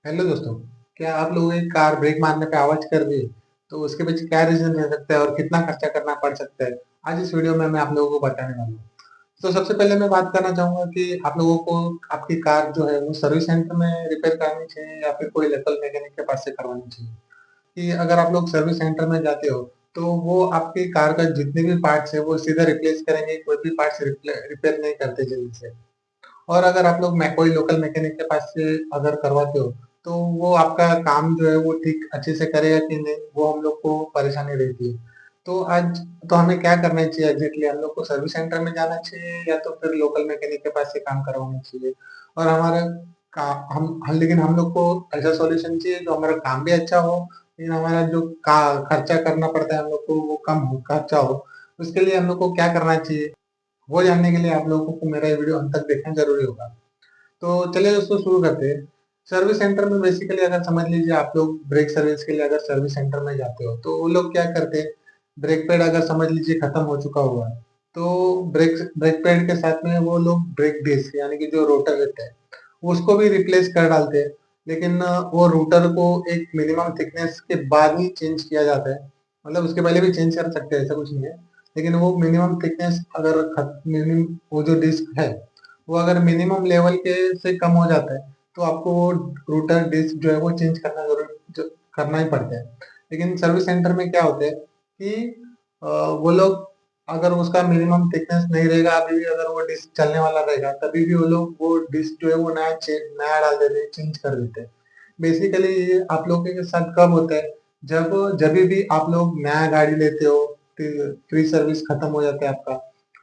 Hello दोस्तों, क्या आप लोगों की कार ब्रेक मारने पे आवाज़ कर रही है? तो उसके पीछे क्या रीज़न रह सकता है और कितना खर्चा करना पड़ सकता है? आज इस वीडियो में मैं आप लोगों को बताने वाला हूँ। तो सबसे पहले मैं बात करना चाहूँगा कि आप लोगों को आपकी कार जो है वो सर्विस सेंटर में रिपेयर करानी चाहिए या फिर कोई लोकल मैकेनिक के पास से करवानी चाहिए। कि अगर आप लोग सर्विस सेंटर में जाते हो, तो वो आपकी कार का जितने भी पार्ट्स हैं वो सीधा रिप्लेस करेंगे, कोई भी पार्ट्स रिपेयर नहीं करते जल्दी से। और अगर आप लोग कोई लोकल मैकेनिक के पास से अगर करवाते हो, तो वो आपका काम जो है वो ठीक अच्छे से करेगा कि नहीं, वो हम लोग को परेशानी रहती है। तो आज तो हमें क्या करना चाहिए एग्ज़ैक्टली हम लोग को सर्विस सेंटर में जाना चाहिए या तो फिर लोकल मैकेनिक के पास से काम करवाना चाहिए? और हमारा का हम लेकिन हम लोग को ऐसा सॉल्यूशन चाहिए जो हमारा काम भी अच्छा हो, लेकिन हमारा जो का खर्चा करना पड़ता है हम लोग को वो कम हो खर्चा हो। उसके लिए हम लोग को क्या करना चाहिए? वो जानने के लिए आप लोगों को मेरा ये वीडियो अंत तक देखना ज़रूरी होगा। तो चलिए दोस्तों शुरू करते हैं। सर्विस सेंटर में बेसिकली अगर समझ लीजिए आप लोग ब्रेक सर्विस के लिए अगर सर्विस सेंटर में जाते हो, तो वो लोग क्या करते हैं, ब्रेक पैड अगर समझ लीजिए खत्म हो चुका हुआ है, तो ब्रेक ब्रेक पैड के साथ में वो लोग ब्रेक डिस्क यानी कि जो रोटर रहता है, उसको भी रिप्लेस कर डालते हैं। लेकिन वो रोटर को एक मिनिमम थिकनेस के बाद ही चेंज किया जाता है। मतलब उसके पहले भी चेंज कर सकते हैं, ऐसा कुछ नहीं है। लेकिन वो मिनिमम थिकनेस अगर वो जो डिस्क है, वो अगर मिनिमम लेवल के से कम हो जाता है, तो आपको वो रूटर डिस्क जो है वो चेंज करना ही पड़ता है। लेकिन सर्विस सेंटर में क्या होता है कि वो लोग अगर उसका मिनिमम थिकनेस नहीं रहेगा, अभी भी अगर वो डिस्क चलने वाला रहेगा, तभी भी वो लोग वो डिस्क जो है वो नया डाल देते हैं, चेंज कर देते हैं। बेसिकली ये आप लोगों के साथ कब होता है, जब जभी भी आप लोग नया गाड़ी लेते हो, फ्री सर्विस खत्म हो जाता है आपका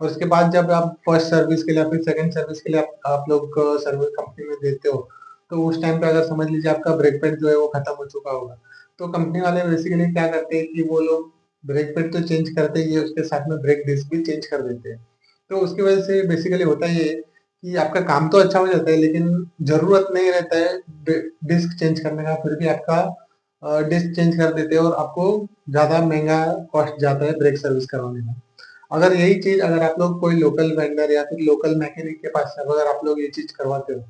और उसके बाद जब आप फर्स्ट सर्विस के लिए या फिर सेकंड सर्विस के लिए आप लोग सर्विस कंपनी में देते हो, तो उस टाइम पे अगर समझ लीजिए आपका ब्रेक पैड जो है वो खत्म हो चुका होगा। तो कंपनी वाले बेसिकली क्या करते हैं कि वो लोग ब्रेक पैड तो चेंज करते ही है, उसके साथ में ब्रेक डिस्क भी चेंज कर देते हैं। तो उसकी वजह से बेसिकली होता ये है कि आपका काम तो अच्छा हो जाता है, लेकिन ज़रूरत नहीं रहता है डिस्क चेंज करने का, फिर भी आपका डिस्क चेंज कर देते हैं और आपको ज़्यादा महँगा कॉस्ट जाता है ब्रेक सर्विस करवाने का। अगर यही चीज़ अगर आप लोग कोई लोकल वेंडर या फिर लोकल मैकेनिक के पास से अगर आप लोग ये चीज़ करवाते हो,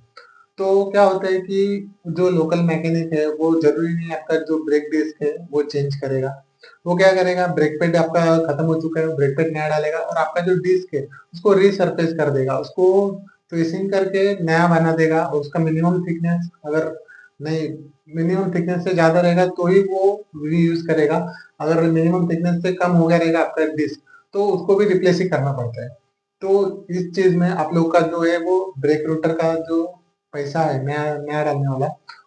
तो क्या होता है कि जो लोकल मैकेनिक है, वो ज़रूरी नहीं आपका जो ब्रेक डिस्क है, वो चेंज करेगा। वो क्या करेगा, ब्रेक पैड आपका खत्म हो चुका है, ब्रेक पैड नया डालेगा और आपका जो डिस्क है, उसको रीसरफेस कर देगा। उसको ट्विस्टिंग करके नया बना देगा और उसका मिनिमम थिकनेस अगर नहीं मिनिमम थिकनेस से ज़्यादा रहेगा तो ही वो रीयूज़ करेगा। अगर मिनिमम थिकनेस से कम हो गया रहेगा आपका डिस्क, तो उसको भी रिप्लेस ही करना पड़ता है। तो इस चीज़ में आप लोग का जो है वो ब्रेक रोटर का जो पैसा है नया नया डालने वाला,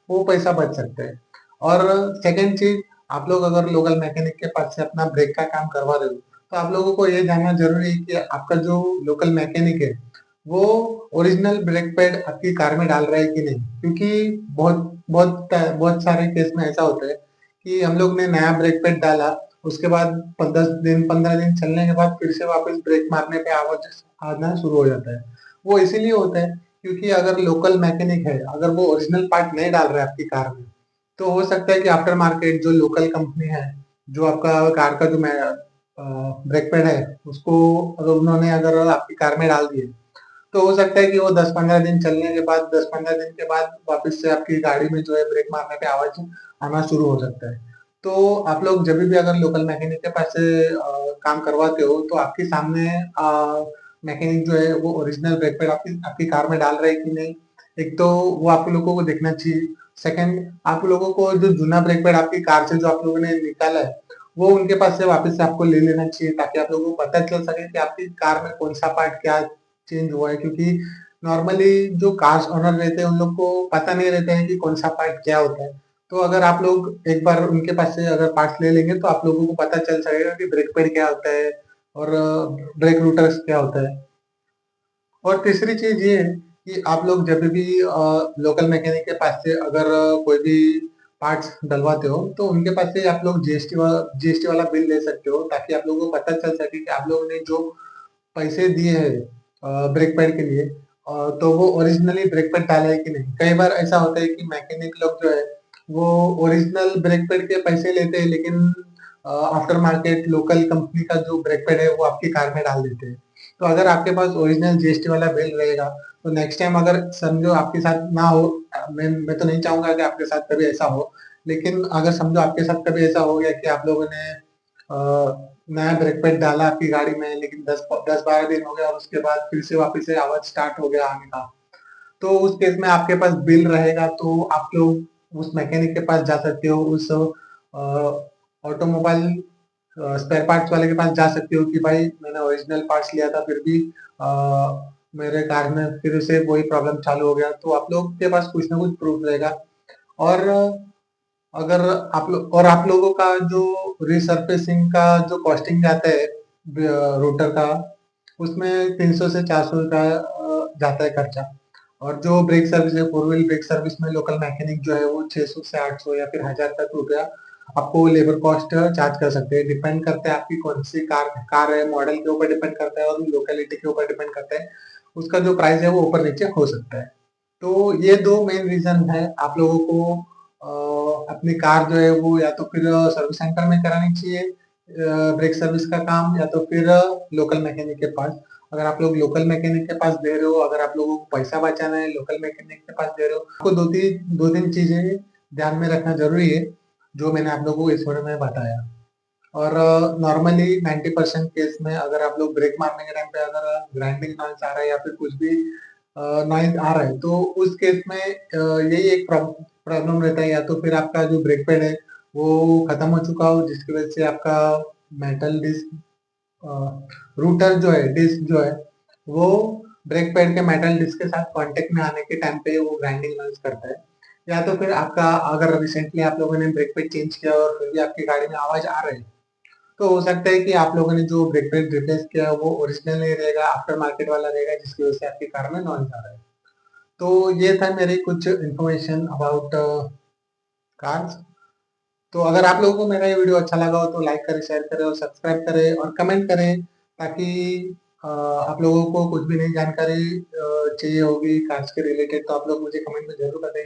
वो पैसा बच सकता है। और सेकंड चीज़, आप लोग अगर लोकल मैकेनिक के पास से अपना ब्रेक का काम करवा रहे हो, तो आप लोगों को ये जानना ज़रूरी है कि आपका जो लोकल मैकेनिक है, वो ओरिजिनल ब्रेक पैड आपकी कार में डाल रहा है कि नहीं? क्योंकि बहुत सारे केस में ऐसा होता है कि हम लोग ने नया ब्रेक पैड डाला, उसके बाद 10 दिन 15 दिन चलने के बाद फिर से वापस ब्रेक मारने पे आवाज़ आना शुरू हो जाता है। वो इसीलिए होता है क्योंकि अगर लोकल मैकेनिक है, अगर वो ओरिजिनल पार्ट नहीं डाल रहा है आपकी कार में, तो हो सकता है कि आफ्टर मार्केट जो लोकल कंपनी है, जो आपका कार का जो ब्रेक पैड है, उसको अगर आपकी कार में डाल दिए, तो हो सकता है कि वो 10-15 दिन चलने के बाद 10-15 दिन के बाद वापस से आपकी गाड़ी में जो है ब्रेक मारने पे आवाज़ आना शुरू हो सकता है। तो आप लोग जभी भी अगर लोकल मैकेनिक के पास से काम करवाते हो, तो आपके सामने मैकेनिक जो है वो ओरिजिनल ब्रेक पैड आपकी आपकी कार में डाल रहा है कि नहीं, एक तो वो आप लोगों को देखना चाहिए। सेकंड, आप लोगों को जो जूना ब्रेक पैड आपकी कार से जो आप लोगों ने निकाला है, वो उनके पास से वापस से आपको ले लेना चाहिए ताकि आप लोगों को पता चल सके कि आपकी कार में कौन-सा पार्ट क्या चेंज हुआ है, क्योंकि नॉर्मली जो कार्स ओनर रहते हैं उन लोग को पता नहीं रहता है कि कौन-सा पार्ट क्या होता है। तो अगर आप लोग एक बार उनके पास से अगर पार्ट्स ले लेंगे तो आप लोगों को पता चल सकेगा कि ब्रेक पैड क्या होता है और ब्रेक रूटर्स क्या होता है। और तीसरी चीज़ ये है कि आप लोग जब भी लोकल मैकेनिक के पास से अगर कोई भी पार्ट्स डलवाते हो, तो उनके पास से आप लोग जीएसटी वाला बिल ले सकते हो ताकि आप लोगों को पता चल सके कि आप लोगों ने जो पैसे दिए हैं ब्रेक पैड के लिए, तो वो ओरिजिनली ब्रेक पैड डाला है कि नहीं। कई बार ऐसा होता है कि मैकेनिक लोग जो है, वो ओरिजिनल ब्रेक पैड के पैसे लेते हैं लेकिन आफ्टर मार्केट लोकल कंपनी का जो ब्रेक पैड है वो आपकी कार में डाल देते हैं। तो अगर आपके पास ओरिजिनल जीएसटी वाला बिल रहेगा, तो नेक्स्ट टाइम अगर समझो आपके साथ ना हो, मैं तो नहीं चाहूँगा कि आपके साथ कभी ऐसा हो, लेकिन अगर समझो आपके साथ कभी ऐसा हो गया कि आप लोगों ने नया ब्रेक पैड डाला आपकी गाड़ी में, लेकिन 10-12 दिन हो गया और उसके बाद फिर से वापस से आवाज़ स्टार्ट हो गया आने का। तो उस केस में आपके पास बिल रहेगा, तो आप लोग उस मैकेनिक के पास जा सकते हो, उस ऑटोमोबाइल स्पेयर पार्ट्स वाले के पास जा सकते हो कि भाई मैंने ओरिजिनल पार्ट्स लिया था, फिर भी मेरे कार में फिर से वही प्रॉब्लम चालू हो गया। तो आप लोग के पास कुछ ना कुछ प्रूफ रहेगा। और अगर आप लोगों का जो रिसर्फेसिंग का जो कॉस्टिंग जाता है रूटर का, उसमें 300 से 400 का जाता है खर्चा। और जो ब्रेक सर्विस है, फोर व्हील ब्रेक सर्विस में लोकल मैकेनिक जो है वो 600 से 800 या फिर 1000 तक रुपया आपको लेबर कॉस्ट चार्ज कर सकते हैं। डिपेंड करता है आपकी कौन सी कार है, मॉडल के ऊपर डिपेंड करता है और लोकेलिटी के ऊपर डिपेंड करता है। उसका जो प्राइस है वो ऊपर नीचे हो सकता है। तो ये दो मेन रीजन है आप लोगों को अपनी कार जो है वो या तो फिर सर्विस सेंटर में करानी चाहिए ब्रेक सर्विस का काम, या तो फिर लोकल मैकेनिक के पास। अगर आप लोग लोकल मैकेनिक के पास दे रहे हो, अगर आप लोगों को पैसा बचाना है, लोकल मैकेनिक के पास दे रहे हो, आपको दो तीन चीजें ध्यान में रखना जरूरी है, जो मैंने आप लोगों को इस वीडियो में बताया। और नॉर्मली 90% केस में अगर आप लोग ब्रेक मारने के टाइम पे अगर ग्राइंडिंग नॉइज आ रहा है या फिर कुछ भी नॉइज आ रहा है, तो उस केस में यही एक प्रॉब्लम रहता है, या तो फिर आपका जो ब्रेक पैड है वो खत्म हो चुका हो, जिसकी वजह से आपका मेटल डिस्क रूटर जो है, डिस्क जो है वो ब्रेक पैड के मेटल डिस्क के साथ कांटेक्ट में आने के टाइम पे वो ग्राइंडिंग नॉइज करता है। या तो फिर आपका अगर रिसेंटली आप लोगों ने ब्रेक पैड चेंज किया और फिर भी आपकी गाड़ी में आवाज आ रही है, तो हो सकता है कि आप लोगों ने जो ब्रेक पैड रिप्लेस किया है वो ओरिजिनल नहीं रहेगा, आफ्टर मार्केट वाला रहेगा, जिसकी वजह से आपकी कार में नॉइज आ रहा है। तो ये था मेरी कुछ इन्फॉर्मेशन अबाउट कार्स। तो अगर आप लोगों को मेरा ये वीडियो अच्छा लगा हो तो लाइक करें, शेयर करें और सब्सक्राइब करें और कमेंट करें, ताकि आप लोगों को कुछ भी नई जानकारी चाहिए होगी कार्स के रिलेटेड, तो आप लोग मुझे कमेंट में जरूर बताइए,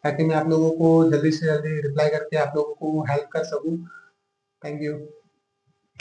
ताकि मैं आप लोगों को जल्दी से जल्दी रिप्लाई करके आप लोगों को हेल्प कर सकूं। Thank you.